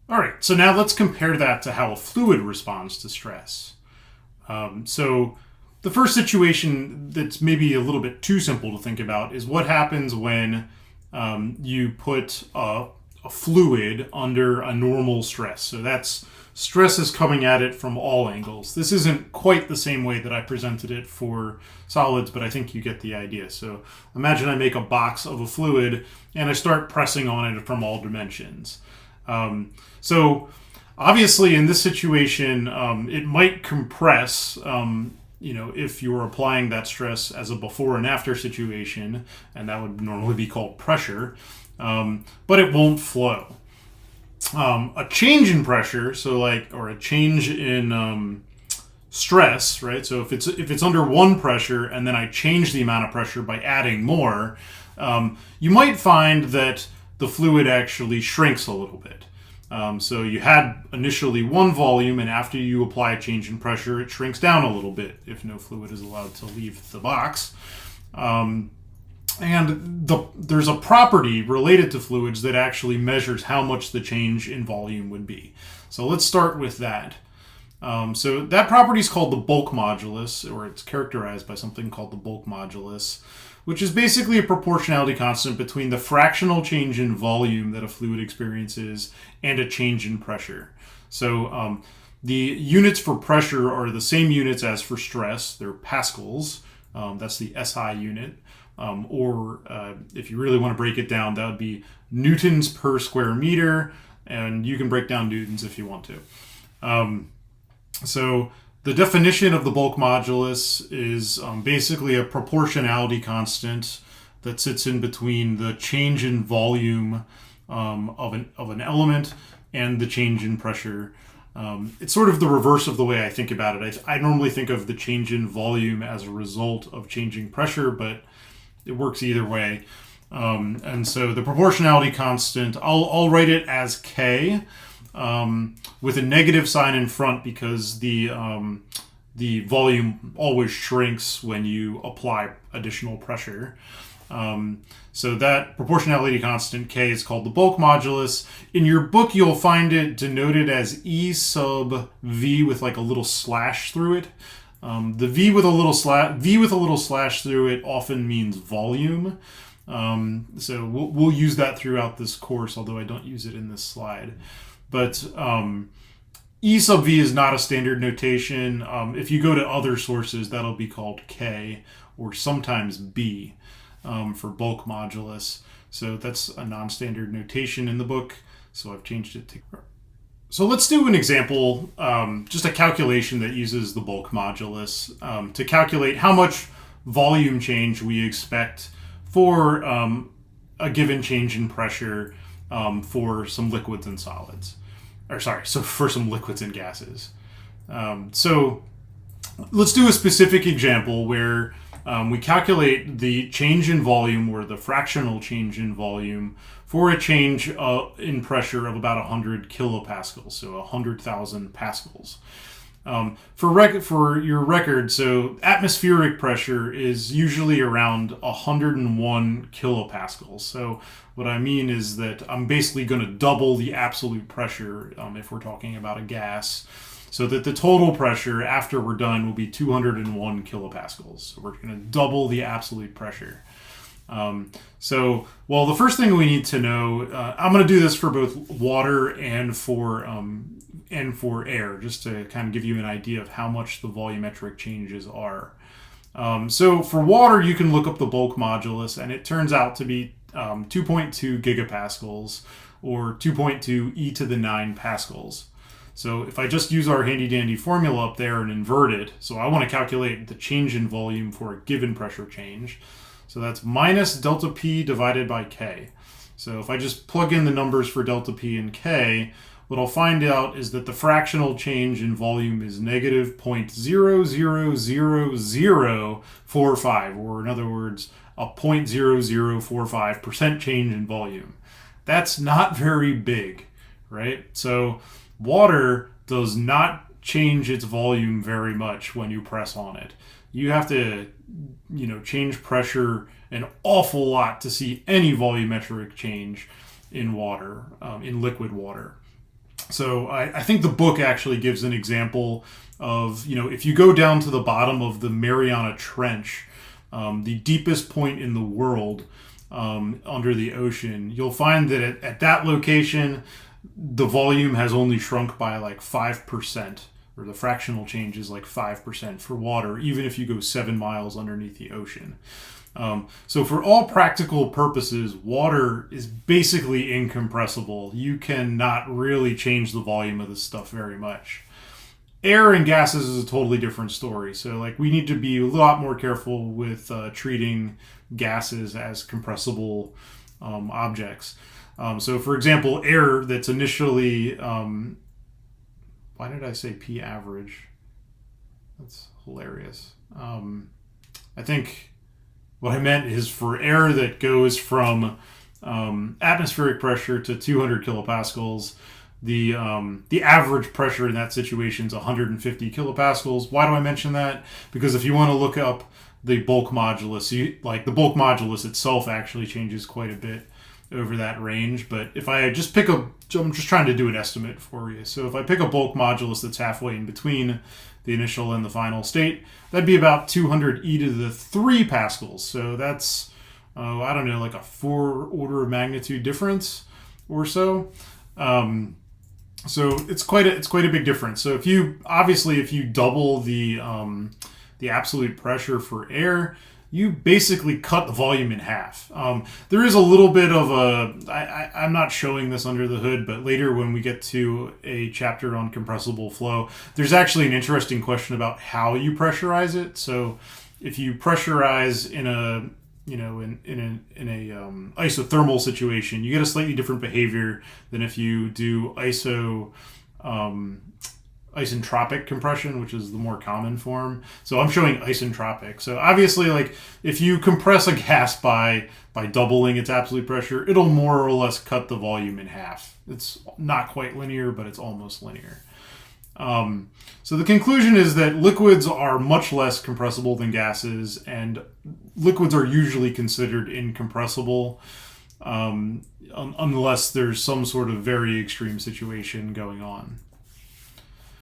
All right, so now let's compare that to how a fluid responds to stress. So the first situation that's maybe a little bit too simple to think about is what happens when you put a fluid under a normal stress. So that's stress is coming at it from all angles. This isn't quite the same way that I presented it for solids, but I think you get the idea. So imagine I make a box of a fluid and I start pressing on it from all dimensions. So obviously in this situation, it might compress, if you were applying that stress as a before and after situation, and that would normally be called pressure, but it won't flow. A change in pressure, or a change in stress, right? So if it's under one pressure and then I change the amount of pressure by adding more, you might find that the fluid actually shrinks a little bit. So you had initially one volume, and after you apply a change in pressure, it shrinks down a little bit if no fluid is allowed to leave the box. There's a property related to fluids that actually measures how much the change in volume would be. So let's start with that. So that property is called the bulk modulus, or it's characterized by something called the bulk modulus, which is basically a proportionality constant between the fractional change in volume that a fluid experiences and a change in pressure. So the units for pressure are the same units as for stress. They're pascals. That's the SI unit. Or if you really want to break it down, that would be newtons per square meter, and you can break down newtons if you want to. So the definition of the bulk modulus is basically a proportionality constant that sits in between the change in volume of an element and the change in pressure. It's sort of the reverse of the way I think about it. I normally think of the change in volume as a result of changing pressure, but it works either way. And so the proportionality constant, I'll write it as K, with a negative sign in front because the volume always shrinks when you apply additional pressure. So that proportionality constant K is called the bulk modulus. In your book, you'll find it denoted as E sub V with like a little slash through it. The V with a little slash through it often means volume. So we'll use that throughout this course, although I don't use it in this slide. But E sub V is not a standard notation. If you go to other sources, that'll be called K, or sometimes B for bulk modulus. So that's a non-standard notation in the book, so I've changed it to... So let's do an example, just a calculation that uses the bulk modulus to calculate how much volume change we expect for a given change in pressure for some liquids and solids. So for some liquids and gases. So let's do a specific example where we calculate the change in volume, or the fractional change in volume, for a change in pressure of about 100 kilopascals, so 100,000 pascals. For your record, so atmospheric pressure is usually around 101 kilopascals. So what I mean is that I'm basically going to double the absolute pressure if we're talking about a gas, so that the total pressure after we're done will be 201 kilopascals. So we're going to double the absolute pressure. The first thing we need to know, I'm going to do this for both water and for air, just to kind of give you an idea of how much the volumetric changes are. So for water, you can look up the bulk modulus, and it turns out to be 2.2 gigapascals, or 2.2 e to the 9 pascals. So if I just use our handy-dandy formula up there and invert it, so I want to calculate the change in volume for a given pressure change. So that's minus delta P divided by K. So if I just plug in the numbers for delta P and K, what I'll find out is that the fractional change in volume is negative 0.00045, or in other words, a 0.0045% change in volume. That's not very big, right? So water does not change its volume very much when you press on it. You have to, change pressure an awful lot to see any volumetric change in water, in liquid water. So I think the book actually gives an example of, if you go down to the bottom of the Mariana Trench, the deepest point in the world under the ocean, you'll find that at that location, the volume has only shrunk by like 5%, or the fractional change is like 5% for water, even if you go 7 miles underneath the ocean. So for all practical purposes, water is basically incompressible. You cannot really change the volume of this stuff very much. Air and gases is a totally different story. So like we need to be a lot more careful with treating gases as compressible objects. So for example, air that's initially, why did I say P average? That's hilarious. I think what I meant is for air that goes from atmospheric pressure to 200 kilopascals, the average pressure in that situation is 150 kilopascals. Why do I mention that? Because if you want to look up the bulk modulus, the bulk modulus itself actually changes quite a bit over that range. But if I just I'm just trying to do an estimate for you. So if I pick a bulk modulus that's halfway in between the initial and the final state, that'd be about 200 e to the 3 pascals. So that's, I don't know, like a 4 order of magnitude difference or so. So it's quite a big difference. So if you double the absolute pressure for air, you basically cut the volume in half. There is a little bit of I'm not showing this under the hood, but later when we get to a chapter on compressible flow, there's actually an interesting question about how you pressurize it. So if you pressurize in a isothermal situation, you get a slightly different behavior than if you do isentropic compression, which is the more common form. So I'm showing isentropic. So obviously, like if you compress a gas by doubling its absolute pressure, it'll more or less cut the volume in half. It's not quite linear, but it's almost linear. So the conclusion is that liquids are much less compressible than gases, and liquids are usually considered incompressible unless there's some sort of very extreme situation going on.